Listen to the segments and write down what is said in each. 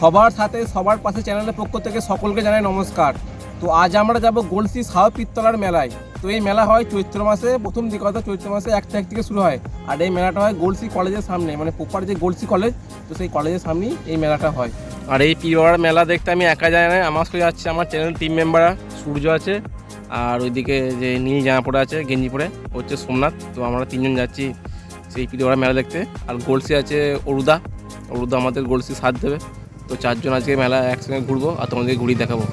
সবার সাথে সবার পাশে চ্যানেলের পক্ষ থেকে সকলকে জানাই নমস্কার। তো আজ আমরা যাব গলসি শাহ পিরতলার মেলায়। তো এই মেলা হয় চৈত্র মাসে, প্রথম দিকে অর্থাৎ চৈত্র মাসে 1 তারিখ থেকে শুরু হয়। আর এই মেলাটা হয় গলসি কলেজের সামনে, মানে প্রপার যে গলসি কলেজ, তো সেই কলেজের সামনেই এই মেলাটা হয়। আর এই পীরওয়াড়ার মেলা দেখতে আমি একা যাই না, আমার সাথে যাচ্ছে আমার চ্যানেল টিম মেম্বাররা। সূর্য আছে, আর ওইদিকে যে নীল জামা পরে আছে, গেঞ্জি পরে, হচ্ছে সোমনাথ। তো আমরা 3 জন যাচ্ছি সেই পীরওয়াড়া মেলা দেখতে। আর গলসি আছে অরুদা আমাদের গলসি সাথ দেবে। তো 4 জন আজকে মেলা একসঙ্গে ঘুরবো আর তোমাদেরকে ঘুরিয়ে দেখাবো।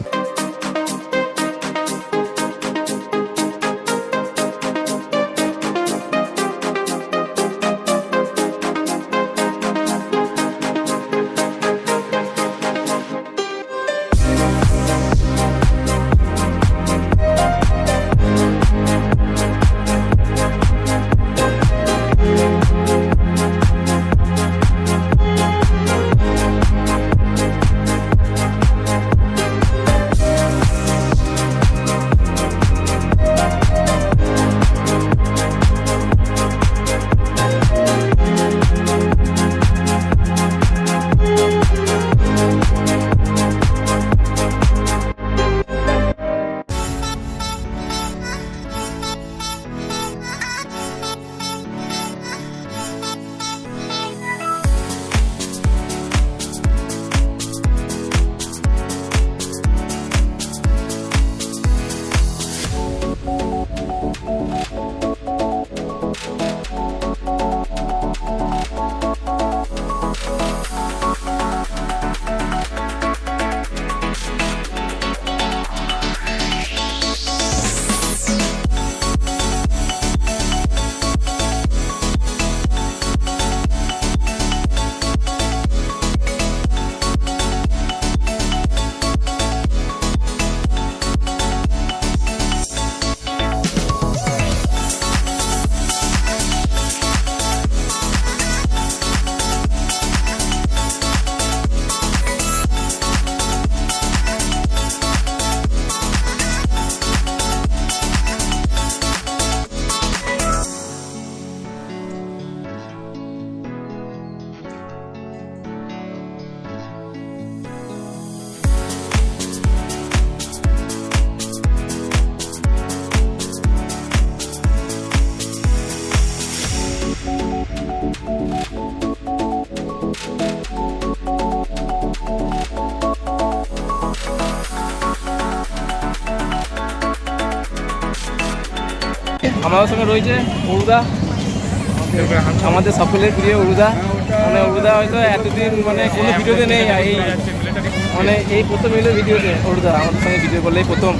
আমাদের সঙ্গে রয়েছে অরুদা, আমাদের সকলের প্রিয় অরুদা। মানে অরুদা হয়তো এতদিন মানে কোনো ভিডিওতে নেই, এই মানে এই প্রথম এলো ভিডিওতে অরুদা আমাদের সঙ্গে ভিডিও করলে এই প্রথম।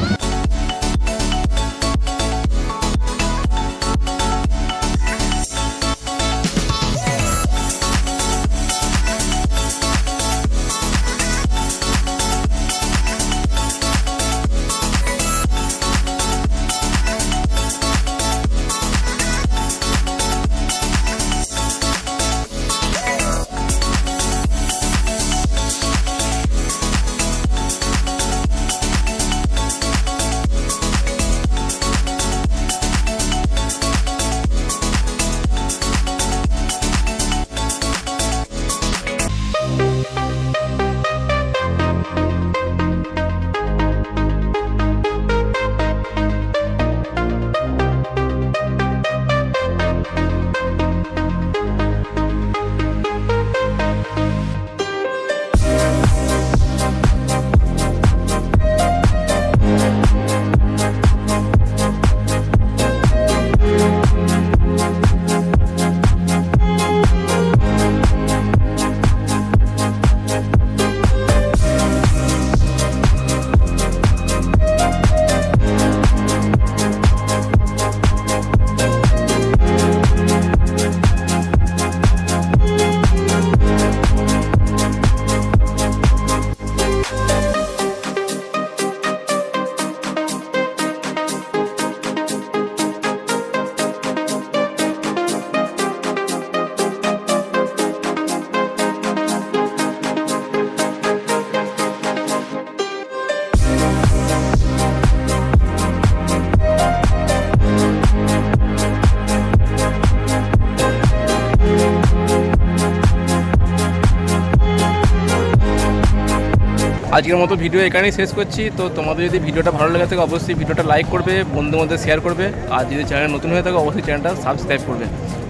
আজকের মতো ভিডিও এখানেই শেষ করছি। তো তোমাদের যদি ভিডিওটা ভালো লেগে থাকে অবশ্যই ভিডিওটা লাইক করবে, বন্ধুদের মধ্যে শেয়ার করবে, আর যদি চ্যানেল নতুন হয়ে থাকে অবশ্যই চ্যানেলটা সাবস্ক্রাইব করবে।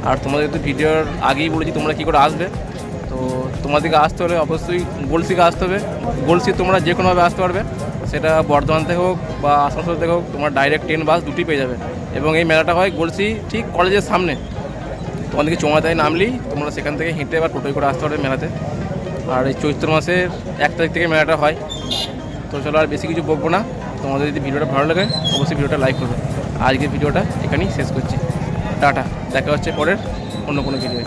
আর তোমাদের যদি ভিডিওর আগেই বলেছি তোমরা কী করে আসবে, তো তোমাদেরকে আসতে হলে অবশ্যই গলসিকে আসতে হবে। গলসি তোমরা যে কোনোভাবে আসতে পারবে, সেটা বর্ধমান থেকে হোক বা আসানসোল থেকে হোক, তোমরা ডাইরেক্ট ট্রেন বাস দুটোই পেয়ে যাবে। এবং এই মেলাটা হয় গলসি ঠিক কলেজের সামনে, তোমাদেরকে চৌমাথায় নামলেই তোমরা সেখান থেকে হেঁটে বা টোটোয় করে আসতে পারবে মেলাতে। আর এই চৈত্র মাসের 1 তারিখ থেকে মেলাটা হয়। তো চলো আর বেশি কিছু বলবো না, তোমাদের যদি ভিডিওটা ভালো লাগে অবশ্যই ভিডিওটা লাইক করবে। আজকের ভিডিওটা এখানেই শেষ করছি। টাটা, দেখা হচ্ছে পরের অন্য কোনো ভিডিও।